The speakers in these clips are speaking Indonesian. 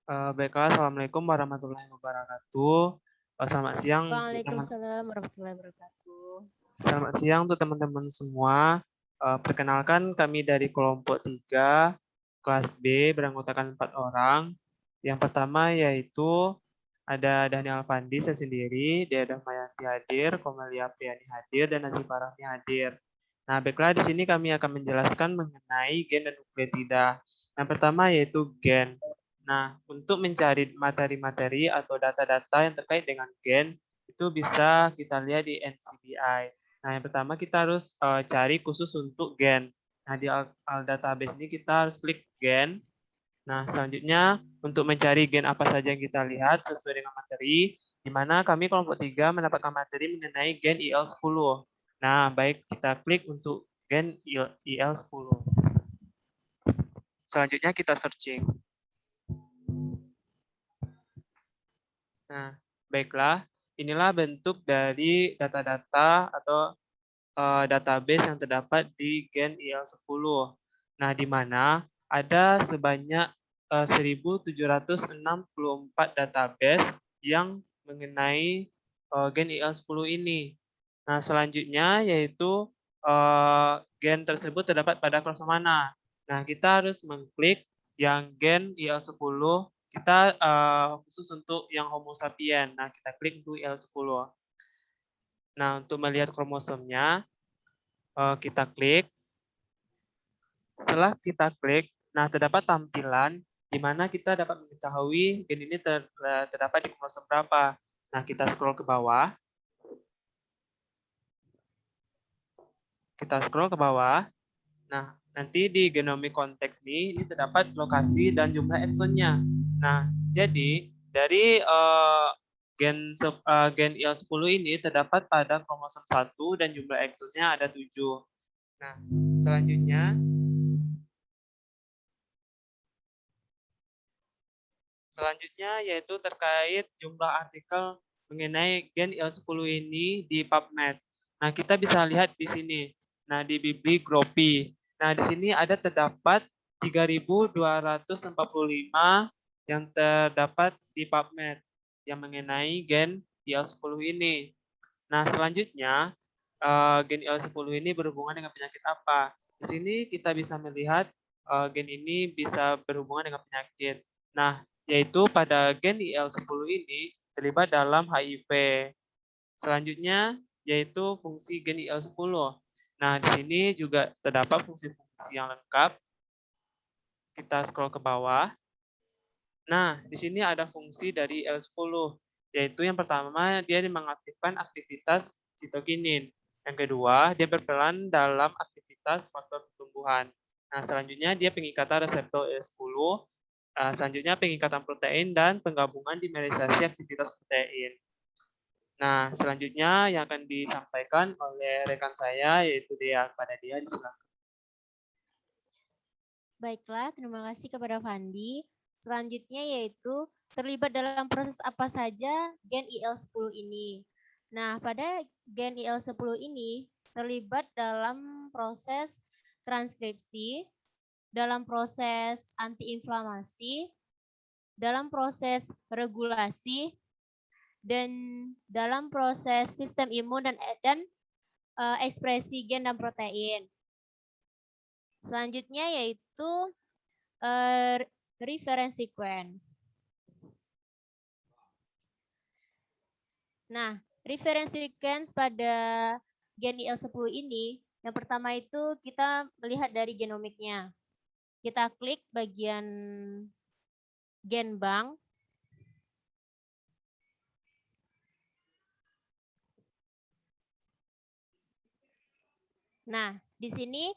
Baiklah, Assalamualaikum warahmatullahi wabarakatuh. Selamat siang untuk Waalaikumsalam warahmatullahi wabarakatuh. selamat siang untuk teman-teman semua. Perkenalkan kami dari kelompok 3 kelas B beranggotakan 4 orang. Yang pertama yaitu ada Daniel Fandi saya sendiri, Dea Mayanti hadir, Komelia Priani hadir, dan Najib Farahmi hadir. Nah, baiklah di sini kami akan menjelaskan mengenai gen dan nukleotida. Yang pertama yaitu gen. Nah, untuk mencari materi-materi atau data-data yang terkait dengan gen, itu bisa kita lihat di NCBI. Nah, yang pertama kita harus cari khusus untuk gen. Nah, di database ini kita harus klik gen. Nah, selanjutnya untuk mencari gen apa saja yang kita lihat sesuai dengan materi, di mana kami kelompok 3 mendapatkan materi mengenai gen IL10. Nah, baik kita klik untuk gen IL10. Selanjutnya kita searching. Nah, baiklah, inilah bentuk dari data-data atau database yang terdapat di gen IL10. Nah, di mana ada sebanyak 1.764 database yang mengenai gen IL10 ini. Nah, selanjutnya yaitu gen tersebut terdapat pada kelas mana. Nah, kita harus mengklik yang gen IL10, kita khusus untuk yang Homo sapien. Nah, kita klik untuk IL10. Nah, untuk melihat kromosomnya, kita klik. Setelah kita klik, nah terdapat tampilan di mana kita dapat mengetahui gen ini terdapat di kromosom berapa. Nah, kita scroll ke bawah. Kita scroll ke bawah. Nah, nanti di genomic konteks ini terdapat lokasi dan jumlah eksonnya. Nah, jadi dari gen IL10 ini terdapat pada kromosom 1 dan jumlah eksonnya ada 7. Nah, selanjutnya yaitu terkait jumlah artikel mengenai gen IL10 ini di PubMed. Nah, kita bisa lihat di sini. Nah, di bibliografi. Nah, di sini ada terdapat 3.245 yang terdapat di PubMed yang mengenai gen IL10 ini. Nah, selanjutnya gen IL10 ini berhubungan dengan penyakit apa? Di sini kita bisa melihat gen ini bisa berhubungan dengan penyakit. Nah, yaitu pada gen IL10 ini terlibat dalam HIV. Selanjutnya yaitu fungsi gen IL10. Nah, di sini juga terdapat fungsi-fungsi yang lengkap. Kita scroll ke bawah. Nah, di sini ada fungsi dari IL10, yaitu yang pertama dia mengaktifkan aktivitas sitokinin. Yang kedua, dia berperan dalam aktivitas faktor pertumbuhan. Nah, selanjutnya dia pengikatan reseptor IL10. Selanjutnya pengikatan protein dan penggabungan dimerisasi aktivitas protein. Nah, selanjutnya yang akan disampaikan oleh rekan saya yaitu Dea. Pada Dea disilakan. Baiklah, terima kasih kepada Fandi. Selanjutnya yaitu terlibat dalam proses apa saja gen IL10 ini. Nah, pada gen IL10 ini terlibat dalam proses transkripsi, dalam proses antiinflamasi, dalam proses regulasi, dan dalam proses sistem imun dan ekspresi gen dan protein. Selanjutnya yaitu reference sequence. Nah, reference sequence pada gen IL10 ini, yang pertama itu kita melihat dari genomiknya. Kita klik bagian gen bank. Nah, di sini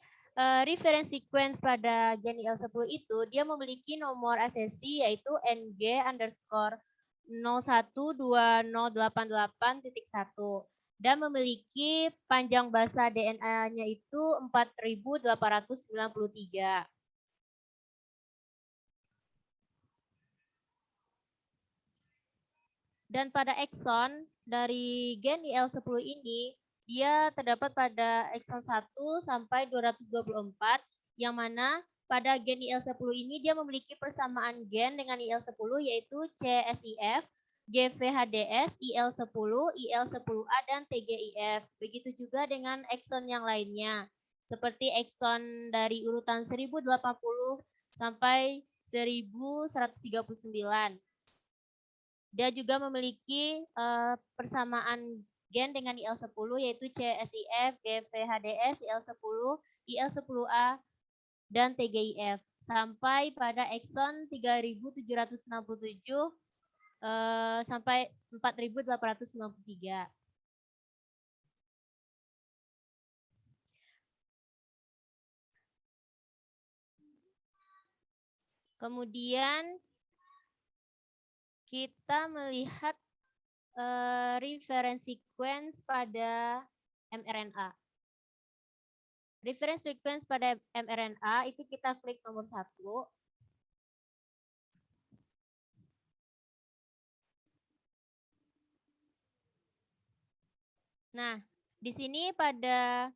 reference sequence pada gen IL10 itu dia memiliki nomor asesi yaitu NG_012088.1 dan memiliki panjang basa DNA-nya itu 4.893. Dan pada ekson dari gen IL10 ini dia terdapat pada ekson 1 sampai 224 yang mana pada gen IL10 ini dia memiliki persamaan gen dengan IL10 yaitu CSIF, GVHDS, IL10, IL10A, dan TGIF. Begitu juga dengan ekson yang lainnya, seperti ekson dari urutan 1080 sampai 1139. Dia juga memiliki persamaan gen dengan IL10 yaitu CSIF, GVHDS, IL10, IL10A, dan TGIF sampai pada ekson 3767 sampai 4893. Kemudian kita melihat reference sequence pada mRNA. Reference sequence pada mRNA itu kita klik nomor 1. Nah, di sini pada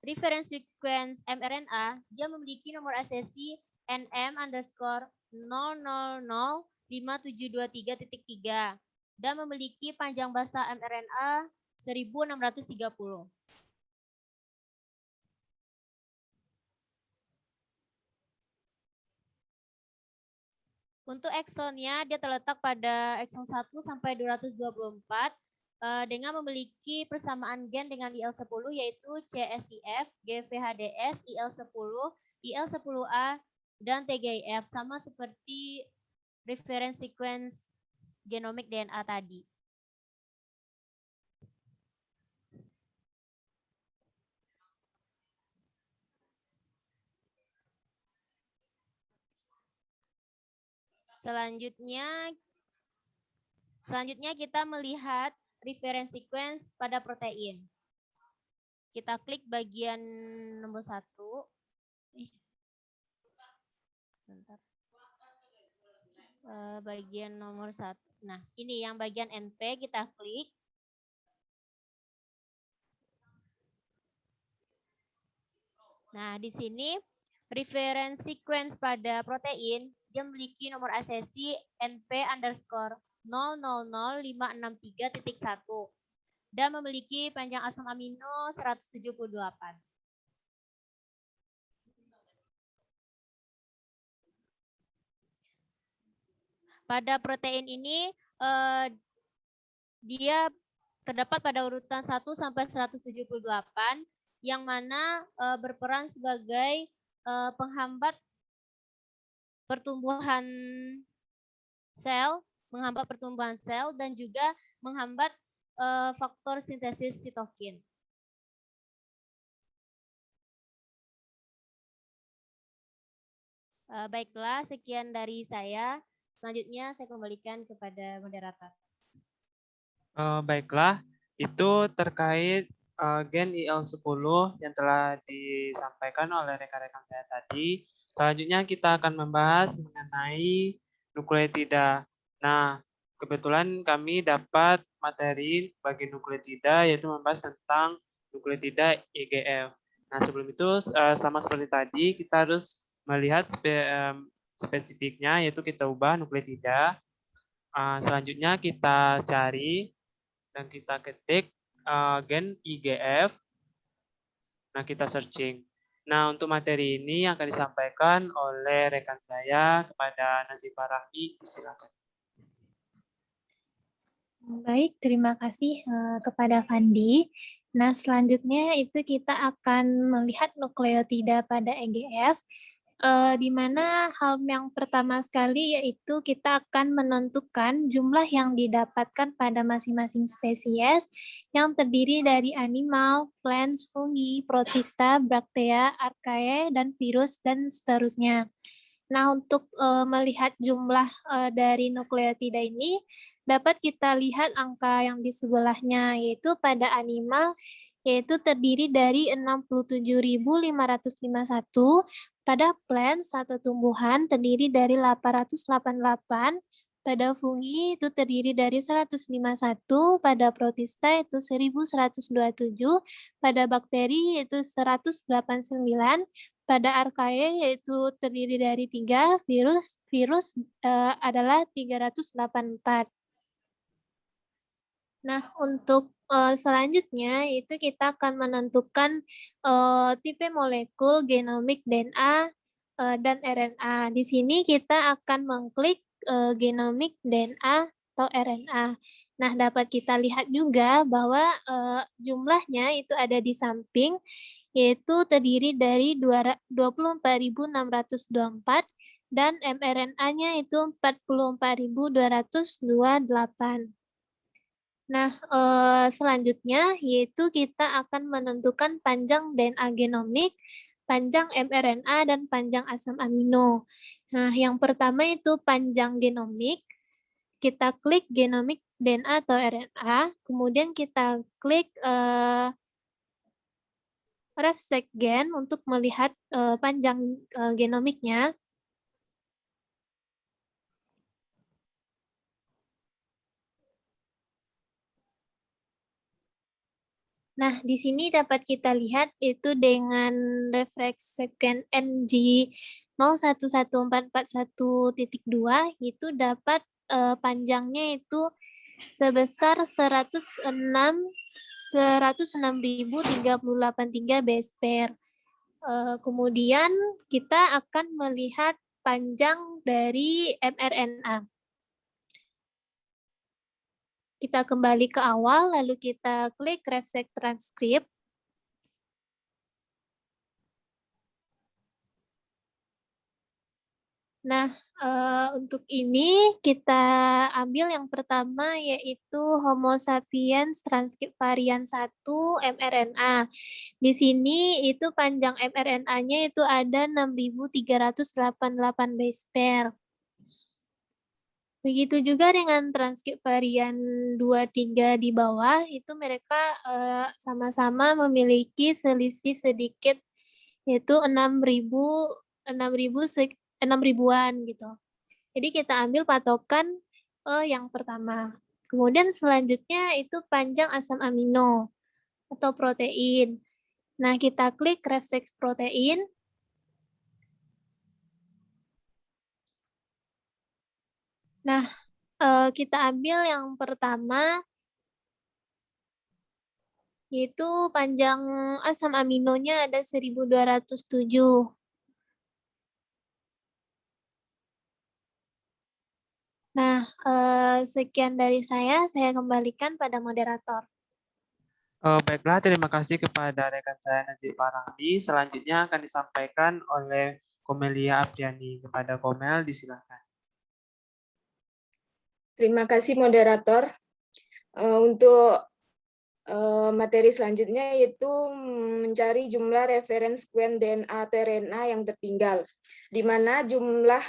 reference sequence mRNA, dia memiliki nomor asesi NM_000573.3 dan memiliki panjang basa mRNA 1630. Untuk eksonnya, dia terletak pada ekson 1 sampai 224 dengan memiliki persamaan gen dengan IL10 yaitu CSIF, GVHDS, IL10, IL10A, dan TGIF sama seperti reference sequence genomik DNA tadi. Selanjutnya kita melihat reference sequence pada protein. Kita klik bagian nomor 1. Sebentar. Bagian nomor 1. Nah, ini yang bagian NP kita klik. Nah, di sini reference sequence pada protein dia memiliki nomor asesi NP_000563.1 dan memiliki panjang asam amino 178. Pada protein ini dia terdapat pada urutan 1 sampai 178 yang mana berperan sebagai penghambat pertumbuhan sel, dan juga menghambat faktor sintesis sitokin. Baiklah, sekian dari saya. Selanjutnya saya kembalikan kepada moderator. Baiklah, itu terkait gen IL10 yang telah disampaikan oleh rekan-rekan saya tadi. Selanjutnya kita akan membahas mengenai nukleotida. Nah, kebetulan kami dapat materi bagi nukleotida yaitu membahas tentang nukleotida IGF. Nah, sebelum itu sama seperti tadi kita harus melihat spesifiknya yaitu kita ubah nukleotida. Selanjutnya kita cari dan kita ketik gen IGF. Nah, kita searching. Nah, untuk materi ini yang akan disampaikan oleh rekan saya kepada Nazifah Rahmi, silakan. Baik, terima kasih kepada Fandi. Nah, selanjutnya itu kita akan melihat nukleotida pada EGF, di mana hal yang pertama sekali yaitu kita akan menentukan jumlah yang didapatkan pada masing-masing spesies yang terdiri dari animal, plants, fungi, protista, bacteria, archaea, dan virus, dan seterusnya. Nah, untuk melihat jumlah dari nukleotida ini, dapat kita lihat angka yang di sebelahnya, yaitu pada animal, yaitu terdiri dari 67.551, pada plants atau tumbuhan terdiri dari 888, pada fungi itu terdiri dari 151, pada protista itu 1127, pada bakteri itu 189, pada archaea yaitu terdiri dari 3, virus adalah 384. Nah, untuk selanjutnya itu kita akan menentukan tipe molekul genomik DNA dan RNA. Di sini kita akan mengklik genomik DNA atau RNA. Nah, dapat kita lihat juga bahwa jumlahnya itu ada di samping, yaitu terdiri dari 24.624 dan mRNA-nya itu 44.228. Nah, selanjutnya yaitu kita akan menentukan panjang DNA genomik, panjang mRNA, dan panjang asam amino. Nah, yang pertama itu panjang genomik. Kita klik genomik DNA atau RNA, kemudian kita klik RefSeqGen untuk melihat panjang genomiknya. Nah, di sini dapat kita lihat itu dengan RefSeqGen NG 011441.2 itu dapat panjangnya itu sebesar 106.383 base pair. Kemudian kita akan melihat panjang dari mRNA. Kita kembali ke awal, lalu kita klik RefSeq Transcript. Nah, untuk ini kita ambil yang pertama yaitu Homo sapiens transkrip varian 1 mRNA. Di sini itu panjang mRNA-nya itu ada 6.388 base pair. Begitu juga dengan transkrip varian 23 di bawah, itu mereka sama-sama memiliki selisih sedikit, yaitu 6.000-an gitu. Jadi kita ambil patokan yang pertama. Kemudian selanjutnya itu panjang asam amino atau protein. Nah, kita klik RefSeq protein. Nah, kita ambil yang pertama, yaitu panjang asam aminonya ada 1207. Nah, sekian dari saya kembalikan pada moderator. Baiklah, terima kasih kepada rekan saya Nazif Farahdi. Selanjutnya akan disampaikan oleh Komelia Apriani. Kepada Komel, disilakan. Terima kasih moderator. Untuk materi selanjutnya yaitu mencari jumlah reference sequence DNA atau RNA yang tertinggal, di mana jumlah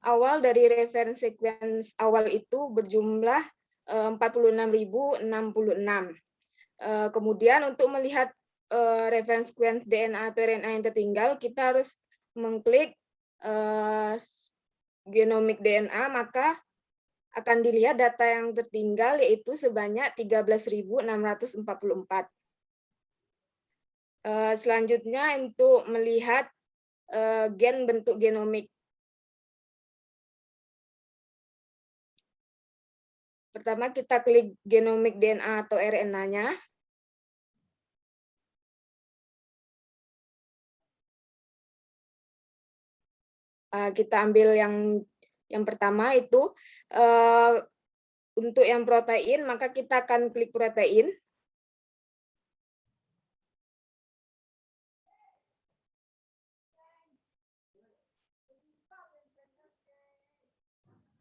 awal dari reference sequence awal itu berjumlah 46.066. Kemudian untuk melihat reference sequence DNA atau RNA yang tertinggal, kita harus mengklik genomic DNA, maka akan dilihat data yang tertinggal yaitu sebanyak 13.644. Selanjutnya untuk melihat gen bentuk genomik. Pertama kita klik genomic DNA atau RNA-nya. Kita ambil yang pertama itu untuk yang protein, maka kita akan klik protein.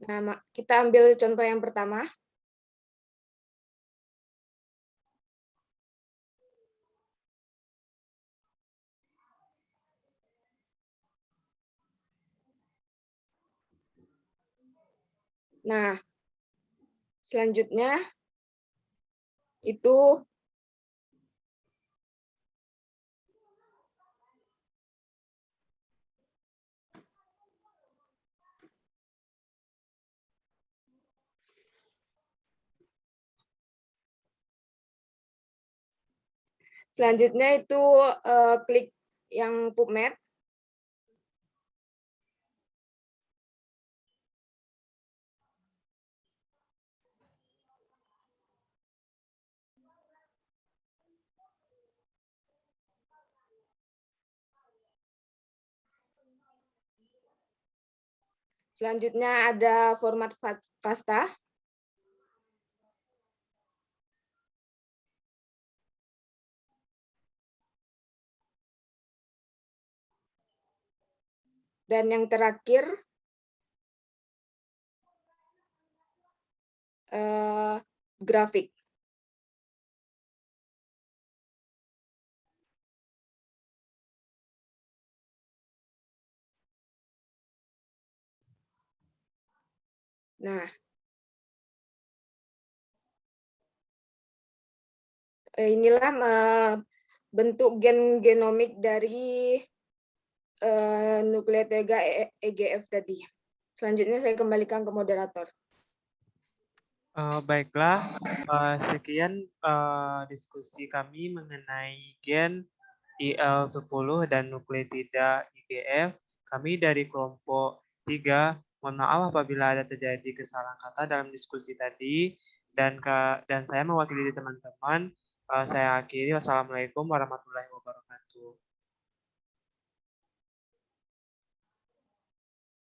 Nah, kita ambil contoh yang pertama. Nah, selanjutnya itu klik yang PubMed. Selanjutnya ada format FASTA. Dan yang terakhir, grafik. Nah, inilah bentuk genomik dari nukleotida EGF tadi. Selanjutnya saya kembalikan ke moderator. Baiklah, sekian diskusi kami mengenai gen IL10 dan nukleotida IGF. Kami dari kelompok 3, mohon maaf apabila ada terjadi kesalahan kata dalam diskusi tadi, dan saya mewakili teman-teman, saya akhiri. Wassalamualaikum warahmatullahi wabarakatuh.